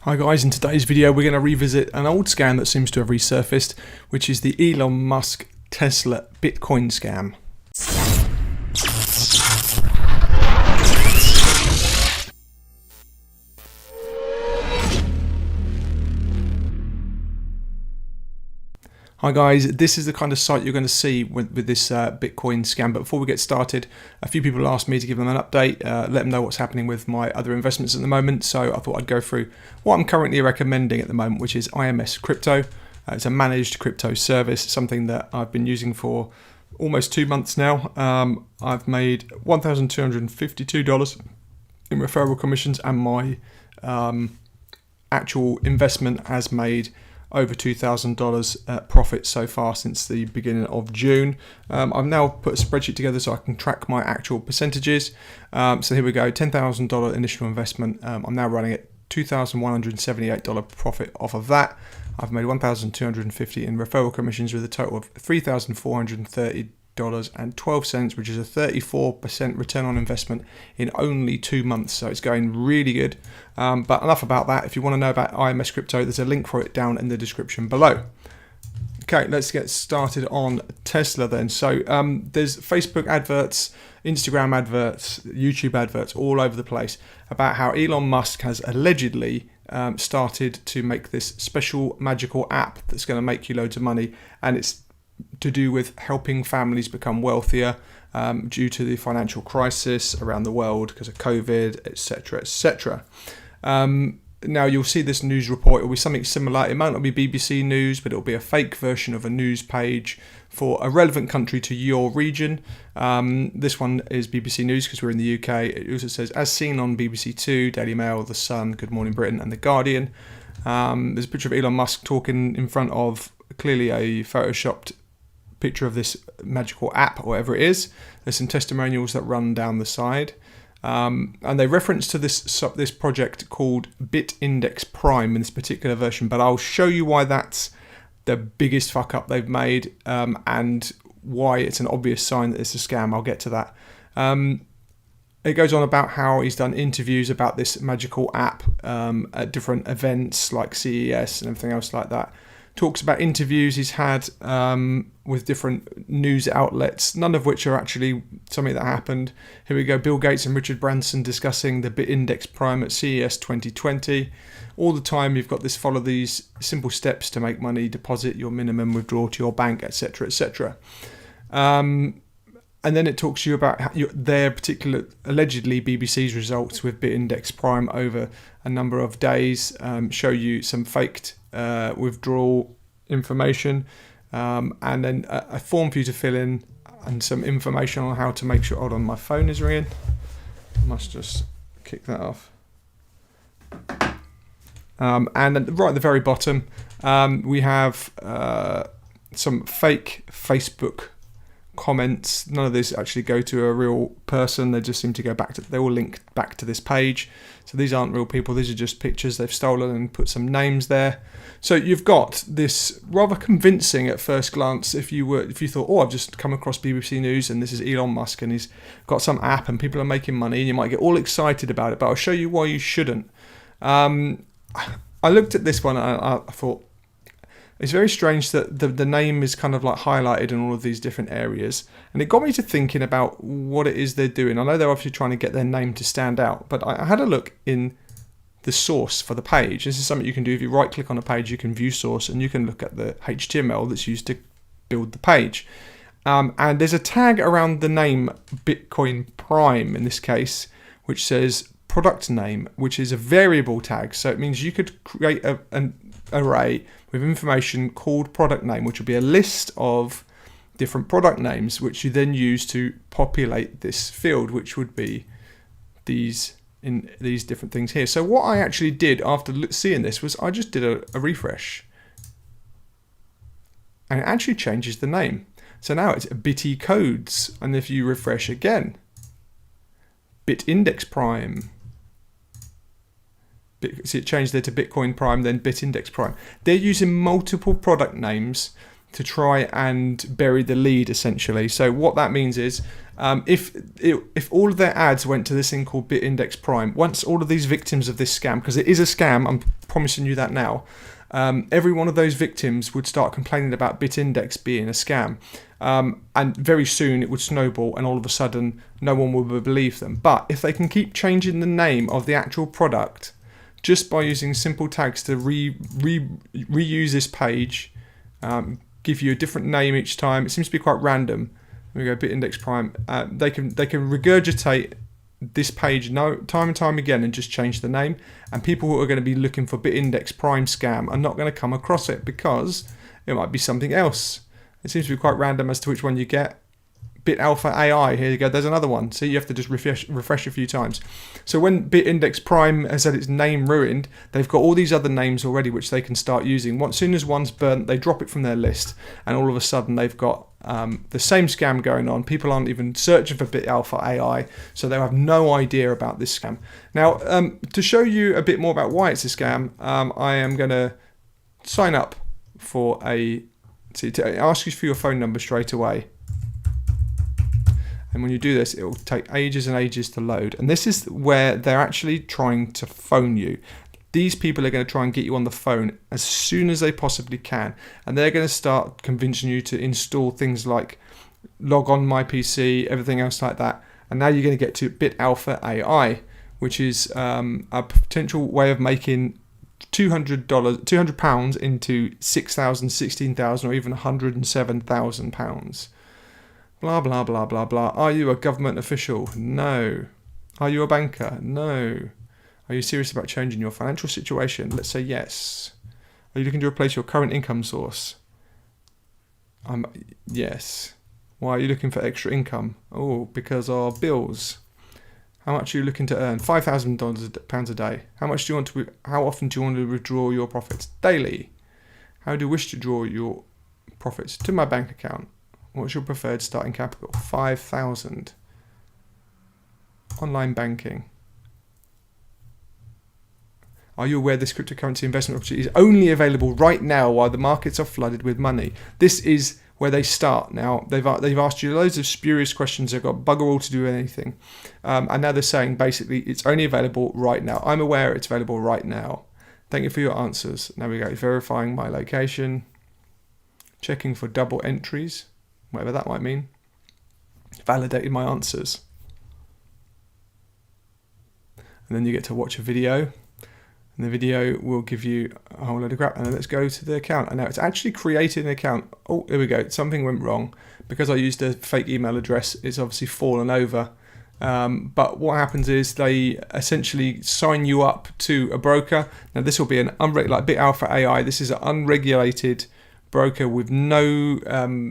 Hi guys, in today's video we're going to revisit an old scam that seems to have resurfaced, which is the Elon Musk Tesla Bitcoin scam. Hi guys, this is the kind of site you're going to see with this Bitcoin scam. But before we get started, a few people asked me to give them an update, let them know what's happening with my other investments at the moment. So I thought I'd go through what I'm currently recommending at the moment, which is IMS Crypto. It's a managed crypto service, something that I've been using for almost 2 months now. I've made $1,252 in referral commissions, and my actual investment has made over $2,000 profit so far since the beginning of June. I've now put a spreadsheet together so I can track my actual percentages. So here we go, $10,000 initial investment. I'm now running at $2,178 profit off of that. I've made $1,250 in referral commissions with a total of $3,430.12, which is a 34% return on investment in only 2 months. So it's going really good. But enough about that. If you want to know about IMS Crypto, there's a link for it down in the description below. Okay, let's get started on Tesla then. So there's Facebook adverts, Instagram adverts, YouTube adverts all over the place about how Elon Musk has allegedly started to make this special magical app that's going to make you loads of money, and it's to do with helping families become wealthier due to the financial crisis around the world because of COVID, etc., etc. Now you'll see this news report. It'll be something similar. It might not be BBC News, but it'll be a fake version of a news page for a relevant country to your region. This one is BBC News because we're in the UK. It also says, as seen on BBC Two, Daily Mail, The Sun, Good Morning Britain, and The Guardian. There's a picture of Elon Musk talking in front of clearly a photoshopped picture of this magical app, or whatever it is. There's some testimonials that run down the side. And they reference to this project called BitIndex Prime in this particular version, but I'll show you why that's the biggest fuck up they've made, and why it's an obvious sign that it's a scam. I'll get to that. It goes on about how he's done interviews about this magical app at different events like CES and everything else like that. Talks about interviews he's had with different news outlets, none of which are actually something that happened. Here we go, Bill Gates and Richard Branson discussing the BitIndex Prime at CES 2020. All the time you've got this, follow these simple steps to make money, deposit your minimum, withdraw to your bank, etc., etc. And then it talks to you about their particular, allegedly BBC's results with BitIndex Prime over a number of days, show you some faked withdrawal information, and then a form for you to fill in and some information on how to make sure. Hold on, my phone is ringing. I must just kick that off. And then right at the very bottom, we have some fake Facebook comments. None of this actually go to a real person. They just seem to go back to, they all link back to this page. So these aren't real people. These are just pictures they've stolen and put some names there. So you've got this rather convincing at first glance. If you thought, oh, I've just come across BBC News and this is Elon Musk and he's got some app and people are making money, and you might get all excited about it. But I'll show you why you shouldn't. I looked at this one and I thought, it's very strange that the name is kind of like highlighted in all of these different areas. And it got me to thinking about what it is they're doing. I know they're obviously trying to get their name to stand out, but I had a look in the source for the page. This is something you can do. If you right click on a page, you can view source and you can look at the HTML that's used to build the page. And there's a tag around the name Bitcoin Prime in this case, which says product name, which is a variable tag. So it means you could create an array with information called product name, which would be a list of different product names, which you then use to populate this field, which would be these different things here. So what I actually did after seeing this was I just did a refresh, and it actually changes the name. So now it's Bitty Codes, and if you refresh again, BitIndex Prime. So it changed there to Bitcoin Prime, then BitIndex Prime. They're using multiple product names to try and bury the lead, essentially. So what that means is, if all of their ads went to this thing called BitIndex Prime, once all of these victims of this scam, because it is a scam, I'm promising you that now. Every one of those victims would start complaining about BitIndex being a scam. And very soon it would snowball, and all of a sudden no one will believe them. But if they can keep changing the name of the actual product just by using simple tags to reuse this page, give you a different name each time, it seems to be quite random. We go BitIndex Prime. They can regurgitate this page time and time again and just change the name, and people who are going to be looking for BitIndex Prime scam are not going to come across it because it might be something else. It seems to be quite random as to which one you get. Bit Alpha AI, here you go, there's another one. So you have to just refresh a few times. So when BitIndex Prime has had its name ruined, they've got all these other names already which they can start using. As soon as one's burnt, they drop it from their list, and all of a sudden they've got the same scam going on. People aren't even searching for Bit Alpha AI, so they have no idea about this scam. Now, to show you a bit more about why it's a scam, I am going to sign up for to ask you for your phone number straight away. And when you do this, it will take ages and ages to load. And this is where they're actually trying to phone you. These people are going to try and get you on the phone as soon as they possibly can. And they're going to start convincing you to install things like log on my PC, everything else like that. And now you're going to get to Bit Alpha AI, which is a potential way of making £200 into £6,000, £16,000, or even £107,000. Blah, blah, blah, blah, blah. Are you a government official? No. Are you a banker? No. Are you serious about changing your financial situation? Let's say yes. Are you looking to replace your current income source? Yes. Why are you looking for extra income? Oh, because of bills. How much are you looking to earn? £5,000 a day. How often do you want to withdraw your profits? Daily. How do you wish to draw your profits? To my bank account. What's your preferred starting capital? 5,000. Online banking. Are you aware this cryptocurrency investment opportunity is only available right now while the markets are flooded with money? This is where they start now. They've asked you loads of spurious questions. They've got bugger all to do with anything. And now they're saying basically it's only available right now. I'm aware it's available right now. Thank you for your answers. Now we go. Verifying my location. Checking for double entries. Whatever that might mean. Validating my answers. And then you get to watch a video. And the video will give you a whole load of crap. And then let's go to the account. And now it's actually created an account. Oh, here we go. Something went wrong. Because I used a fake email address, it's obviously fallen over. But what happens is they essentially sign you up to a broker. Now this will be an like Bit Alpha AI. This is an unregulated broker with no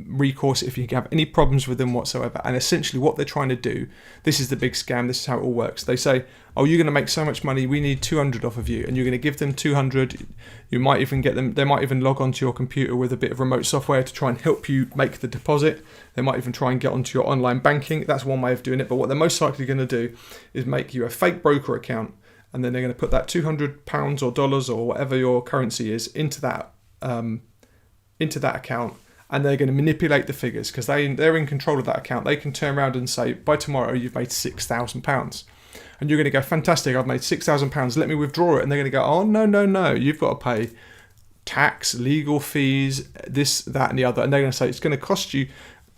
recourse if you have any problems with them whatsoever. And essentially what they're trying to do, this is the big scam, this is how it all works. They say, oh, you're going to make so much money, we need 200 off of you, and you're going to give them 200. You might even get them, they might even log onto your computer with a bit of remote software to try and help you make the deposit. They might even try and get onto your online banking. That's one way of doing it. But what they're most likely going to do is make you a fake broker account, and then they're going to put that £200 or dollars or whatever your currency is into that account, and they're going to manipulate the figures because they're in control of that account. They can turn around and say, by tomorrow you've made £6,000, and you're going to go, fantastic, I've made £6,000, let me withdraw it. And they're going to go, oh no, you've got to pay tax, legal fees, this, that and the other. And they're going to say it's going to cost you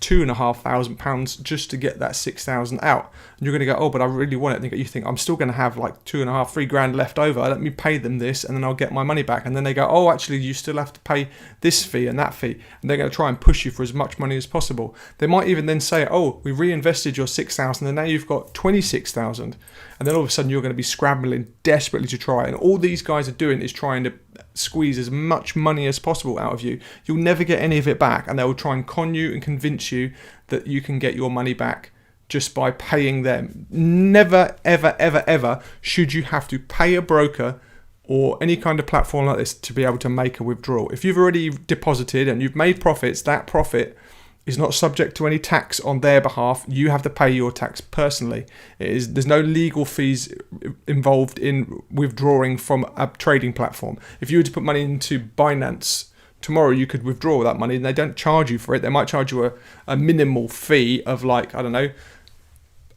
£2,500 just to get that 6,000 out. And you're going to go, oh, but I really want it. And you think, I'm still going to have like £2,500-3,000 left over. Let me pay them this and then I'll get my money back. And then they go, oh, actually, you still have to pay this fee and that fee. And they're going to try and push you for as much money as possible. They might even then say, oh, we reinvested your 6,000 and now you've got 26,000. And then all of a sudden you're going to be scrambling desperately to try. And all these guys are doing is trying to squeeze as much money as possible out of you. You'll never get any of it back, and they'll try and con you and convince you that you can get your money back just by paying them. Never, ever, ever, ever should you have to pay a broker or any kind of platform like this to be able to make a withdrawal. If you've already deposited and you've made profits, that profit is not subject to any tax on their behalf. You have to pay your tax personally. There's no legal fees involved in withdrawing from a trading platform. If you were to put money into Binance tomorrow, you could withdraw that money and they don't charge you for it. They might charge you a minimal fee of like, I don't know,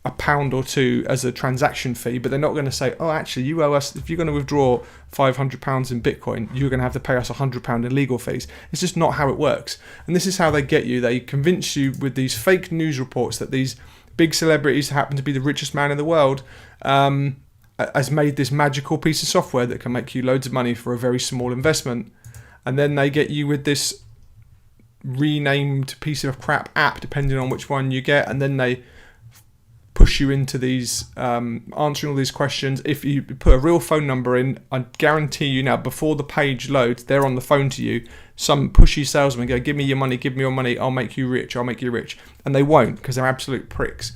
a pound or two as a transaction fee, but they're not going to say, oh, actually, you owe us, if you're going to withdraw £500 in Bitcoin, you're going to have to pay us £100 in legal fees. It's just not how it works. And this is how they get you. They convince you with these fake news reports that these big celebrities who happen to be the richest man in the world has made this magical piece of software that can make you loads of money for a very small investment. And then they get you with this renamed piece of crap app, depending on which one you get, and then they push you into these answering all these questions. If you put a real phone number in, I guarantee you now, before the page loads, they're on the phone to you. Some pushy salesman go, give me your money, give me your money, I'll make you rich, I'll make you rich. And they won't, because they're absolute pricks.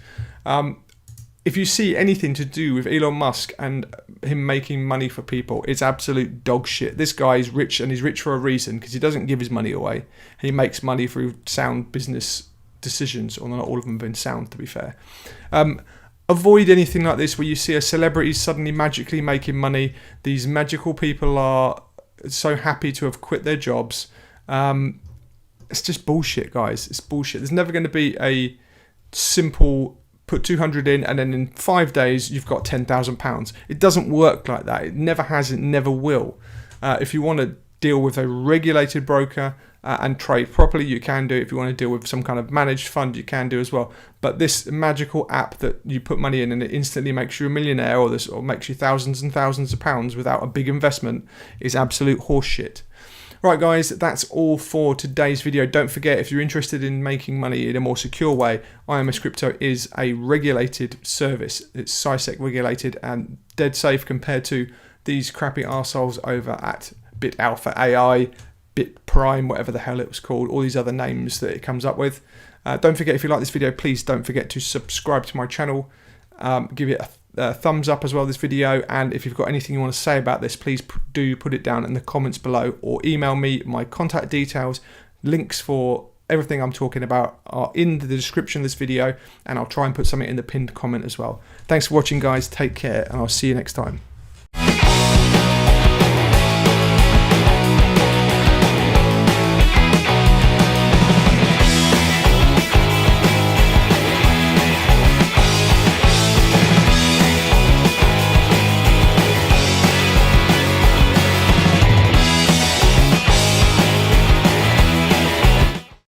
If you see anything to do with Elon Musk and him making money for people, it's absolute dog shit. This guy is rich, and he's rich for a reason, because he doesn't give his money away. He makes money through sound business decisions, although not all of them have been sound, to be fair. Avoid anything like this where you see a celebrity suddenly magically making money. These magical people are so happy to have quit their jobs. It's just bullshit, guys. It's bullshit. There's never going to be a simple put 200 in and then in 5 days you've got £10,000. It doesn't work like that. It never has, it never will. If you want to deal with a regulated broker and trade properly, you can do it. If you want to deal with some kind of managed fund, you can do as well. But this magical app that you put money in and it instantly makes you a millionaire, or makes you thousands and thousands of pounds without a big investment, is absolute horseshit. Right, guys, that's all for today's video. Don't forget, if you're interested in making money in a more secure way, IMS Crypto is a regulated service. It's SciSec regulated and dead safe compared to these crappy arseholes over at BitAlpha AI, BitPrime, whatever the hell it was called, all these other names that it comes up with. Don't forget, if you like this video, please don't forget to subscribe to my channel. Give it a thumbs up as well, this video, and if you've got anything you want to say about this, please do put it down in the comments below, or email me. My contact details, links for everything I'm talking about are in the description of this video, and I'll try and put something in the pinned comment as well. Thanks for watching, guys. Take care, and I'll see you next time.